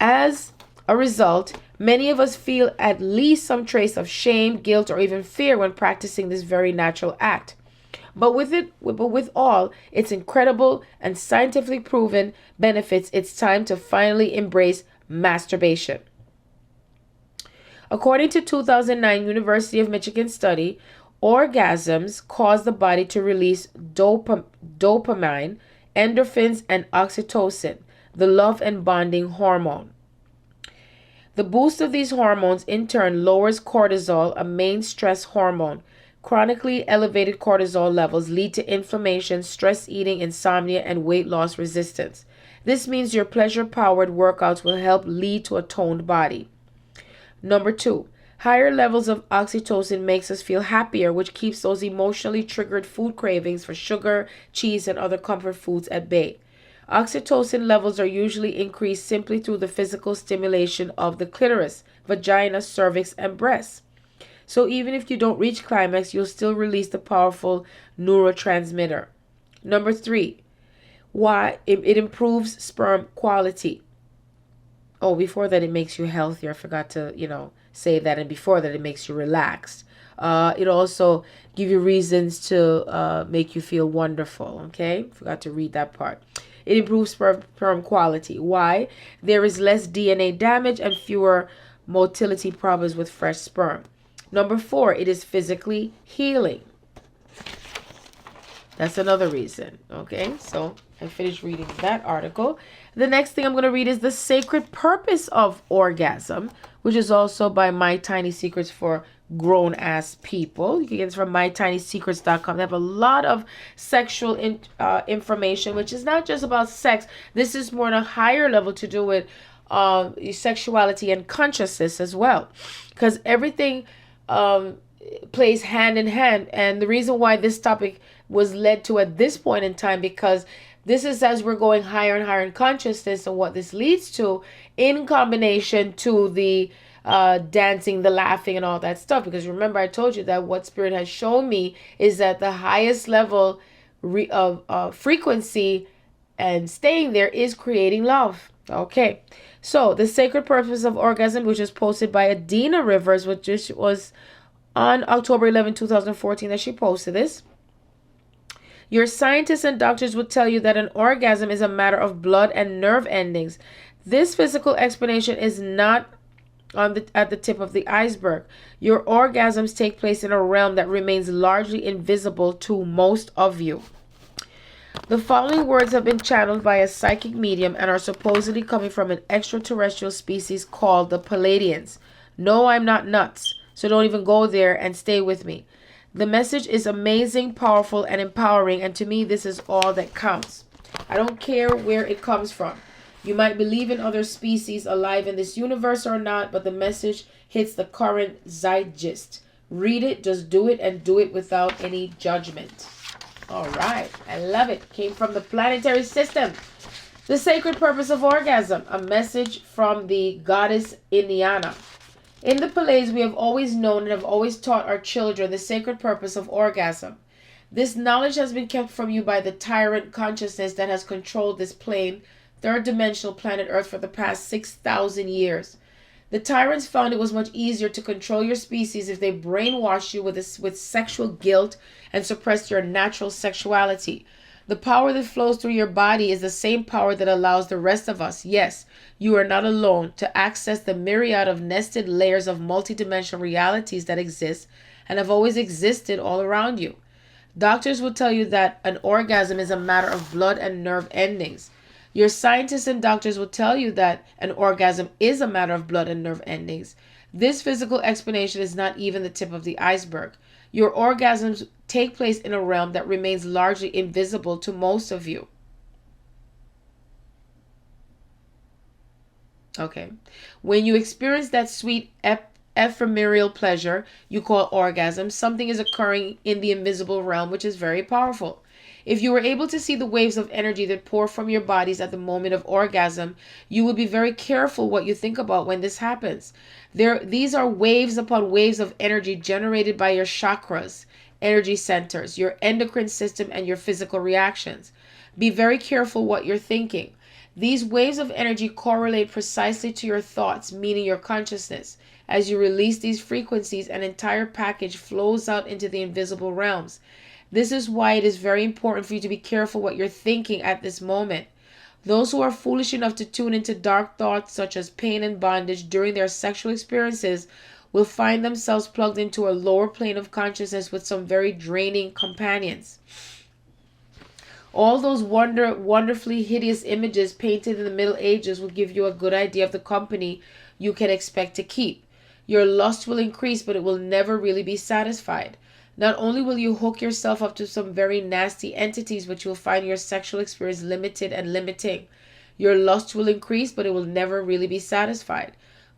As a result, many of us feel at least some trace of shame, guilt, or even fear when practicing this very natural act. But with all its incredible and scientifically proven benefits, it's time to finally embrace masturbation. According to 2009 University of Michigan study, orgasms cause the body to release dopamine, endorphins, and oxytocin, the love and bonding hormone. The boost of these hormones in turn lowers cortisol, a main stress hormone. Chronically elevated cortisol levels lead to inflammation, stress eating, insomnia, and weight loss resistance. This means your pleasure-powered workouts will help lead to a toned body. Number 2, higher levels of oxytocin makes us feel happier, which keeps those emotionally triggered food cravings for sugar, cheese, and other comfort foods at bay. Oxytocin levels are usually increased simply through the physical stimulation of the clitoris, vagina, cervix, and breasts. So even if you don't reach climax, you'll still release the powerful neurotransmitter. Number 3, why it improves sperm quality. Oh, before that, it makes you healthier. I forgot to, say that. And before that, it makes you relaxed. It also gives you reasons to make you feel wonderful. Okay? Forgot to read that part. It improves sperm quality. Why? There is less DNA damage and fewer motility problems with fresh sperm. Number 4, it is physically healing. That's another reason. Okay, so I finished reading that article. The next thing I'm going to read is The Sacred Purpose of Orgasm, which is also by My Tiny Secrets for Grown-Ass People. You can get this from mytinysecrets.com. They have a lot of sexual information, which is not just about sex. This is more on a higher level to do with sexuality and consciousness as well. Because everything plays hand in hand. And the reason why this topic was led to at this point in time, because this is as we're going higher and higher in consciousness, and what this leads to in combination to the dancing, the laughing, and all that stuff. Because remember, I told you that what Spirit has shown me is that the highest level of frequency and staying there is creating love. Okay, so The Sacred Purpose of Orgasm, which was posted by Adina Rivers, which was on October 11, 2014 that she posted this. Your scientists and doctors would tell you that an orgasm is a matter of blood and nerve endings. This physical explanation is not at the tip of the iceberg. Your orgasms take place in a realm that remains largely invisible to most of you. The following words have been channeled by a psychic medium and are supposedly coming from an extraterrestrial species called the Pleiadians. No, I'm not nuts, so don't even go there and stay with me. The message is amazing, powerful, and empowering, and to me, this is all that counts. I don't care where it comes from. You might believe in other species alive in this universe or not, but the message hits the current zeitgeist. Read it, just do it, and do it without any judgment. All right, I love it. Came from the planetary system. The Sacred Purpose of Orgasm, a message from the goddess Indiana. In the Pleiades, we have always known and have always taught our children the sacred purpose of orgasm. This knowledge has been kept from you by the tyrant consciousness that has controlled this plane, third-dimensional planet Earth for the past 6,000 years. The tyrants found it was much easier to control your species if they brainwashed you with sexual guilt and suppressed your natural sexuality. The power that flows through your body is the same power that allows the rest of us, yes, you are not alone, to access the myriad of nested layers of multidimensional realities that exist and have always existed all around you. Doctors will tell you that an orgasm is a matter of blood and nerve endings. Your scientists and doctors will tell you that an orgasm is a matter of blood and nerve endings. This physical explanation is not even the tip of the iceberg. Your orgasms take place in a realm that remains largely invisible to most of you. Okay. When you experience that sweet ephemeral pleasure you call orgasm, something is occurring in the invisible realm, which is very powerful. If you were able to see the waves of energy that pour from your bodies at the moment of orgasm, you will be very careful what you think about when this happens. These are waves upon waves of energy generated by your chakras, energy centers, your endocrine system, and your physical reactions. Be very careful what you're thinking. These waves of energy correlate precisely to your thoughts, meaning your consciousness. As you release these frequencies, an entire package flows out into the invisible realms. This is why it is very important for you to be careful what you're thinking at this moment. Those who are foolish enough to tune into dark thoughts such as pain and bondage during their sexual experiences will find themselves plugged into a lower plane of consciousness with some very draining companions. All those wonderfully hideous images painted in the Middle Ages will give you a good idea of the company you can expect to keep. Your lust will increase, but it will never really be satisfied. Not only will you hook yourself up to some very nasty entities, but you will find your sexual experience limited and limiting. Your lust will increase, but it will never really be satisfied.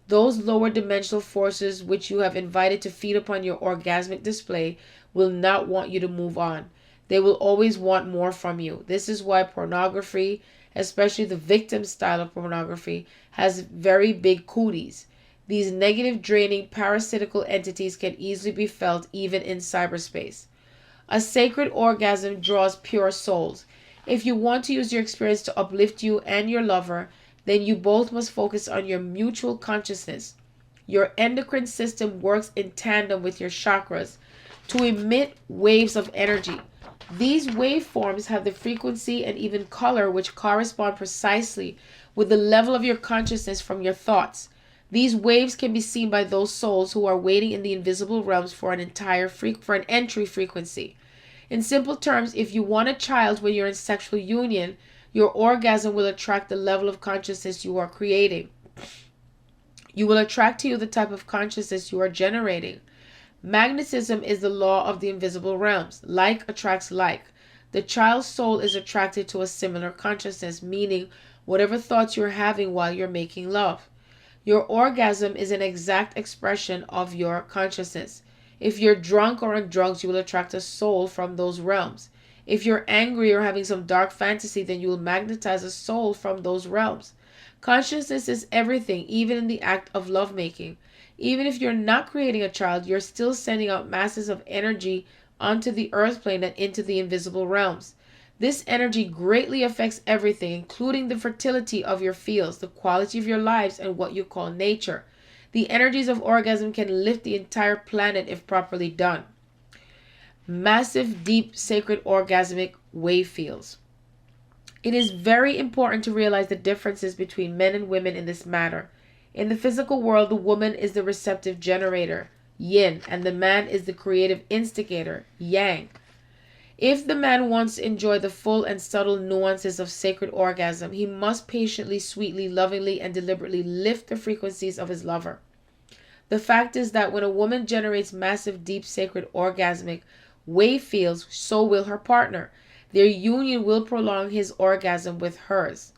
Those lower dimensional forces which you have invited to feed upon your orgasmic display will not want you to move on. They will always want more from you. This is why pornography, especially the victim style of pornography, has very big cooties. These negative, draining, parasitical entities can easily be felt even in cyberspace. A sacred orgasm draws pure souls. If you want to use your experience to uplift you and your lover, then you both must focus on your mutual consciousness. Your endocrine system works in tandem with your chakras to emit waves of energy. These waveforms have the frequency and even color which correspond precisely with the level of your consciousness from your thoughts. These waves can be seen by those souls who are waiting in the invisible realms for an entry frequency. In simple terms, if you want a child when you're in sexual union, your orgasm will attract the level of consciousness you are creating. You will attract to you the type of consciousness you are generating. Magnetism is the law of the invisible realms. Like attracts like. The child's soul is attracted to a similar consciousness, meaning whatever thoughts you're having while you're making love. Your orgasm is an exact expression of your consciousness. If you're drunk or on drugs, you will attract a soul from those realms. If you're angry or having some dark fantasy, then you will magnetize a soul from those realms. Consciousness is everything, even in the act of lovemaking. Even if you're not creating a child, you're still sending out masses of energy onto the earth plane and into the invisible realms. This energy greatly affects everything, including the fertility of your fields, the quality of your lives, and what you call nature. The energies of orgasm can lift the entire planet if properly done. Massive, deep, sacred orgasmic wave fields. It is very important to realize the differences between men and women in this matter. In the physical world, the woman is the receptive generator, yin, and the man is the creative instigator, yang. If the man wants to enjoy the full and subtle nuances of sacred orgasm, he must patiently, sweetly, lovingly, and deliberately lift the frequencies of his lover. The fact is that when a woman generates massive, deep, sacred orgasmic wave fields, so will her partner. Their union will prolong his orgasm with hers.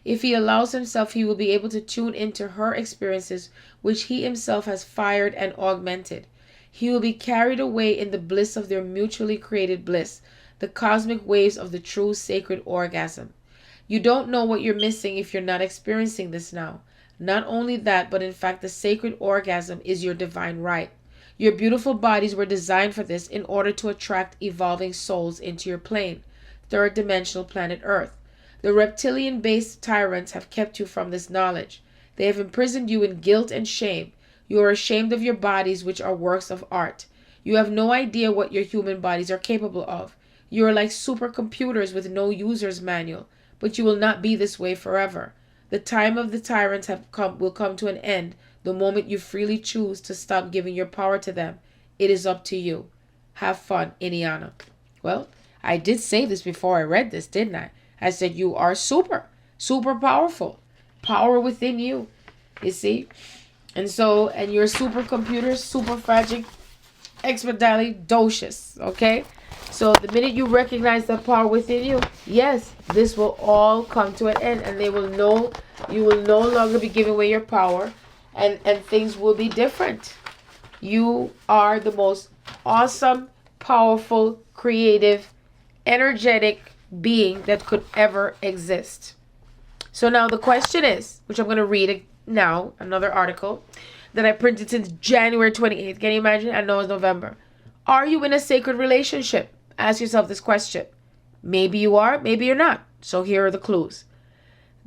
If he allows himself, he will be able to tune into her experiences, which he himself has fired and augmented. He will be carried away in the bliss of their mutually created bliss, the cosmic waves of the true sacred orgasm. You don't know what you're missing if you're not experiencing this now. Not only that, but in fact, the sacred orgasm is your divine right. Your beautiful bodies were designed for this in order to attract evolving souls into your plane, third dimensional planet Earth. The reptilian-based tyrants have kept you from this knowledge. They have imprisoned you in guilt and shame. You are ashamed of your bodies, which are works of art. You have no idea what your human bodies are capable of. You are like supercomputers with no user's manual, but you will not be this way forever. The time of the tyrants will come to an end the moment you freely choose to stop giving your power to them. It is up to you. Have fun, Iniana. Well, I did say this before I read this, didn't I? I said you are super powerful. Power within you. You see? And your supercomputer, super fragile, expeditiously okay? So the minute you recognize that power within you, yes, this will all come to an end, and you will no longer be giving away your power, and things will be different. You are the most awesome, powerful, creative energetic being that could ever exist. So now the question is, which I'm going to read now, another article that I printed since January 28th. Can you imagine? I know it's November. Are you in a sacred relationship? Ask yourself this question. Maybe you are, maybe you're not. So here are the clues.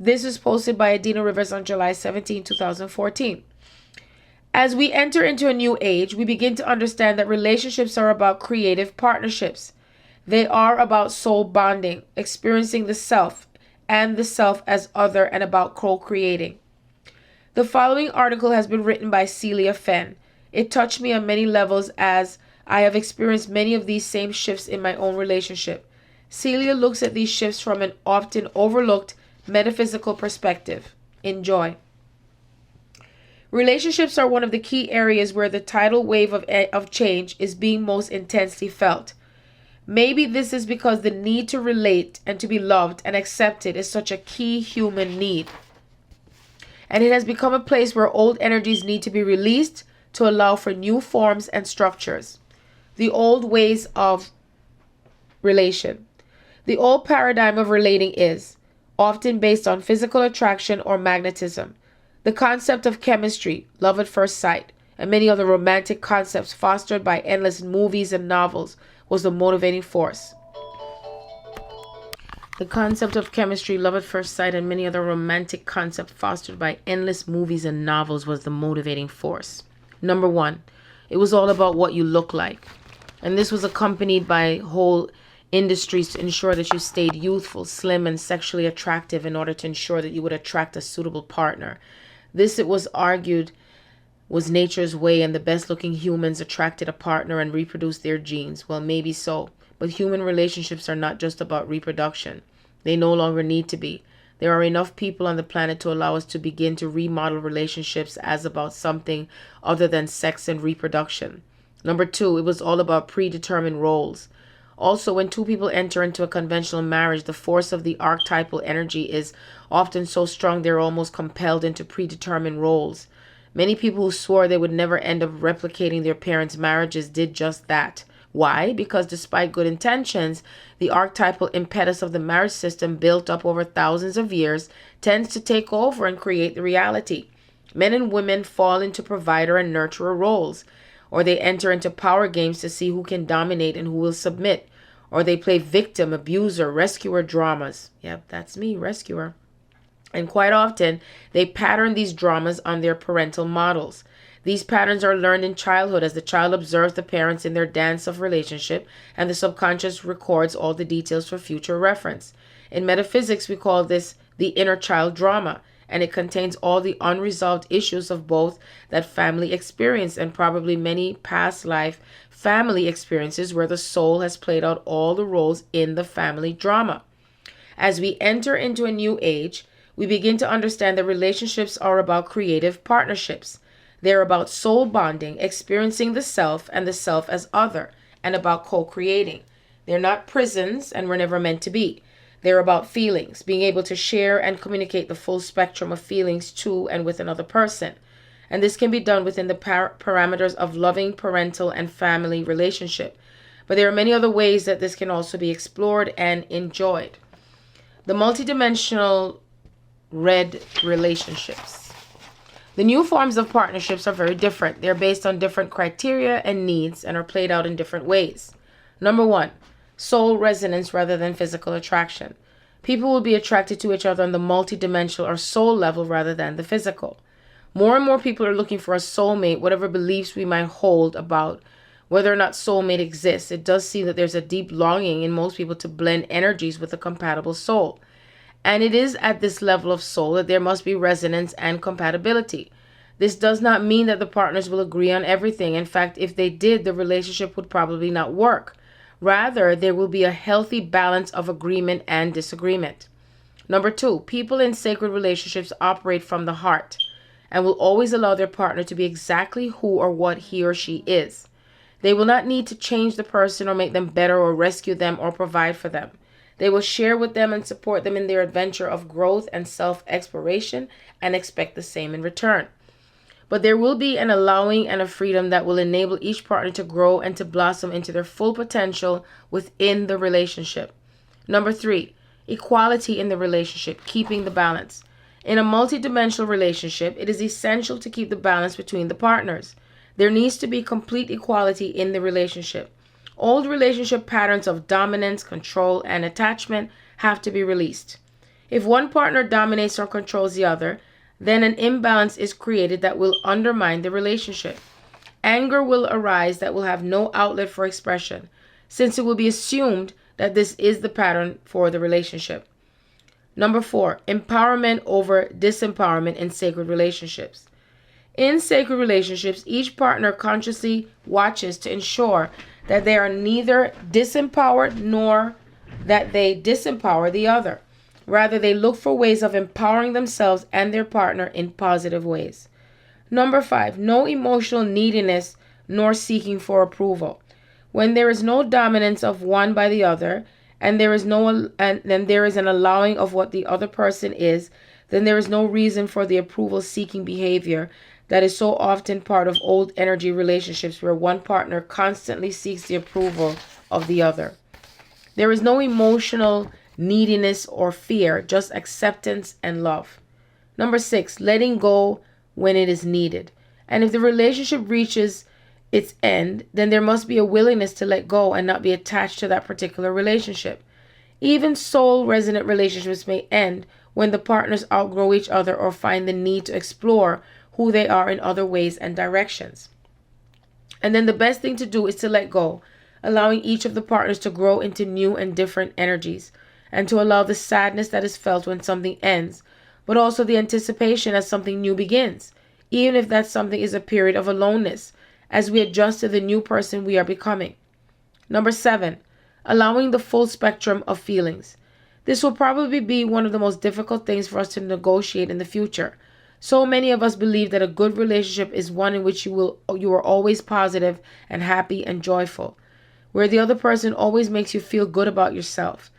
This was posted by Adina Rivers on July 17, 2014. As we enter into a new age, we begin to understand that relationships are about creative partnerships. They are about soul bonding, experiencing the self and the self as other, and about co-creating. The following article has been written by Celia Fenn. It touched me on many levels as I have experienced many of these same shifts in my own relationship. Celia looks at these shifts from an often overlooked metaphysical perspective. Enjoy. Relationships are one of the key areas where the tidal wave of change is being most intensely felt. Maybe this is because the need to relate and to be loved and accepted is such a key human need. And it has become a place where old energies need to be released to allow for new forms and structures. The old ways of relation. The old paradigm of relating is often based on physical attraction or magnetism. The concept of chemistry, love at first sight, and many other romantic concepts fostered by endless movies and novels was the motivating force. The concept of chemistry, love at first sight, and many other romantic concepts fostered by endless movies and novels was the motivating force. Number one, it was all about what you look like. And this was accompanied by whole industries to ensure that you stayed youthful, slim, and sexually attractive in order to ensure that you would attract a suitable partner. This, it was argued, was nature's way, and the best-looking humans attracted a partner and reproduced their genes. Well, maybe so, but human relationships are not just about reproduction. They no longer need to be. There are enough people on the planet to allow us to begin to remodel relationships as about something other than sex and reproduction. Number two, it was all about predetermined roles. Also, when two people enter into a conventional marriage, the force of the archetypal energy is often so strong they're almost compelled into predetermined roles. Many people who swore they would never end up replicating their parents' marriages did just that. Why? Because despite good intentions, the archetypal impetus of the marriage system built up over thousands of years tends to take over and create the reality. Men and women fall into provider and nurturer roles, or they enter into power games to see who can dominate and who will submit, or they play victim, abuser, rescuer dramas. Yep, that's me, rescuer. And quite often, they pattern these dramas on their parental models. These patterns are learned in childhood as the child observes the parents in their dance of relationship, and the subconscious records all the details for future reference. In metaphysics, we call this the inner child drama, and it contains all the unresolved issues of both that family experience and probably many past life family experiences where the soul has played out all the roles in the family drama. As we enter into a new age, we begin to understand that relationships are about creative partnerships. They're about soul bonding, experiencing the self and the self as other, and about co-creating. They're not prisons and were never meant to be. They're about feelings, being able to share and communicate the full spectrum of feelings to and with another person. And this can be done within the parameters of loving parental and family relationship. But there are many other ways that this can also be explored and enjoyed. The multidimensional red relationships. The new forms of partnerships are very different. They're based on different criteria and needs and are played out in different ways. Number one, soul resonance rather than physical attraction. People will be attracted to each other on the multidimensional or soul level rather than the physical. More and more people are looking for a soulmate, whatever beliefs we might hold about whether or not soulmate exists. It does seem that there's a deep longing in most people to blend energies with a compatible soul. And it is at this level of soul that there must be resonance and compatibility. This does not mean that the partners will agree on everything. In fact, if they did, the relationship would probably not work. Rather, there will be a healthy balance of agreement and disagreement. Number two, people in sacred relationships operate from the heart and will always allow their partner to be exactly who or what he or she is. They will not need to change the person or make them better or rescue them or provide for them. They will share with them and support them in their adventure of growth and self-exploration and expect the same in return. But there will be an allowing and a freedom that will enable each partner to grow and to blossom into their full potential within the relationship. Number 3, equality in the relationship, keeping the balance. In a multidimensional relationship, it is essential to keep the balance between the partners. There needs to be complete equality in the relationship. Old relationship patterns of dominance, control, and attachment have to be released. If one partner dominates or controls the other, then an imbalance is created that will undermine the relationship. Anger will arise that will have no outlet for expression, since it will be assumed that this is the pattern for the relationship. Number 4, empowerment over disempowerment in sacred relationships. In sacred relationships, each partner consciously watches to ensure that they are neither disempowered nor that they disempower the other. Rather, they look for ways of empowering themselves and their partner in positive ways. Number 5, no emotional neediness nor seeking for approval. When there is no dominance of one by the other, and there is an allowing of what the other person is, then there is no reason for the approval-seeking behavior that is so often part of old energy relationships where one partner constantly seeks the approval of the other. There is no emotional neediness or fear, just acceptance and love. Number 6, letting go when it is needed. And if the relationship reaches its end, then there must be a willingness to let go and not be attached to that particular relationship. Even soul resonant relationships may end when the partners outgrow each other or find the need to explore who they are in other ways and directions. And then the best thing to do is to let go, allowing each of the partners to grow into new and different energies, and to allow the sadness that is felt when something ends, but also the anticipation as something new begins, even if that something is a period of aloneness, as we adjust to the new person we are becoming. Number 7, allowing the full spectrum of feelings. This will probably be one of the most difficult things for us to negotiate in the future. So many of us believe that a good relationship is one in which you are always positive and happy and joyful, where the other person always makes you feel good about yourself.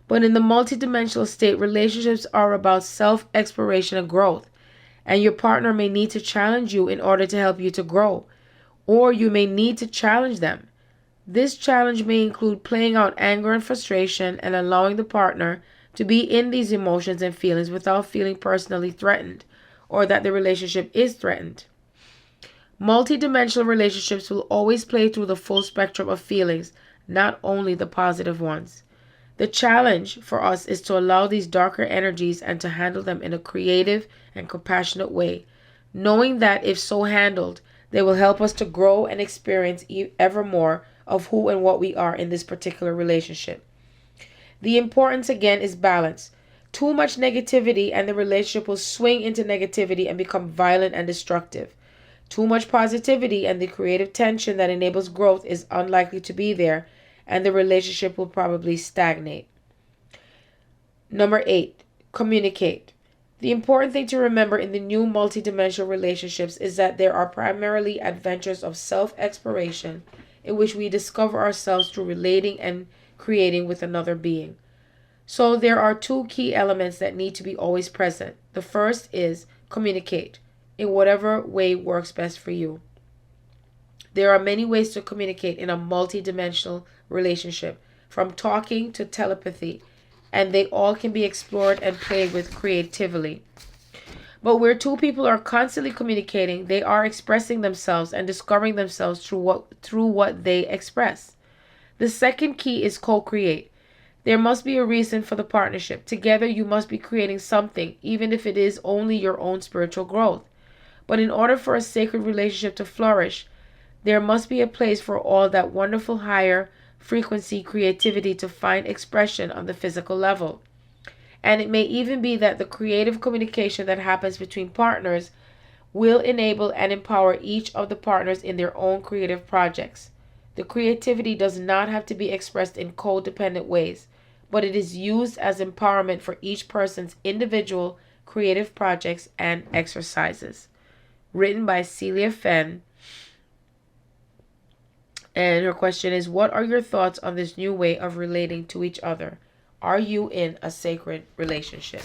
But in the multidimensional state, relationships are about self-exploration and growth, and your partner may need to challenge you in order to help you to grow, or you may need to challenge them. This challenge may include playing out anger and frustration and allowing the partner to be in these emotions and feelings without feeling personally threatened or that the relationship is threatened. Multidimensional relationships will always play through the full spectrum of feelings, not only the positive ones. The challenge for us is to allow these darker energies and to handle them in a creative and compassionate way, knowing that if so handled, they will help us to grow and experience ever more of who and what we are in this particular relationship. The importance again is balance. Too much negativity and the relationship will swing into negativity and become violent and destructive. Too much positivity and the creative tension that enables growth is unlikely to be there, and the relationship will probably stagnate. Number 8, communicate. The important thing to remember in the new multidimensional relationships is that there are primarily adventures of self-exploration in which we discover ourselves through relating and creating with another being. So there are 2 key elements that need to be always present. The first is communicate in whatever way works best for you. There are many ways to communicate in a multidimensional relationship, from talking to telepathy, and they all can be explored and played with creatively. But where 2 people are constantly communicating, they are expressing themselves and discovering themselves through what they express. The second key is co-create. There must be a reason for the partnership. Together you must be creating something, even if it is only your own spiritual growth. But in order for a sacred relationship to flourish, there must be a place for all that wonderful higher frequency creativity to find expression on the physical level. And it may even be that the creative communication that happens between partners will enable and empower each of the partners in their own creative projects. The creativity does not have to be expressed in codependent ways, but it is used as empowerment for each person's individual creative projects and exercises. Written by Celia Fenn. And her question is, what are your thoughts on this new way of relating to each other? Are you in a sacred relationship?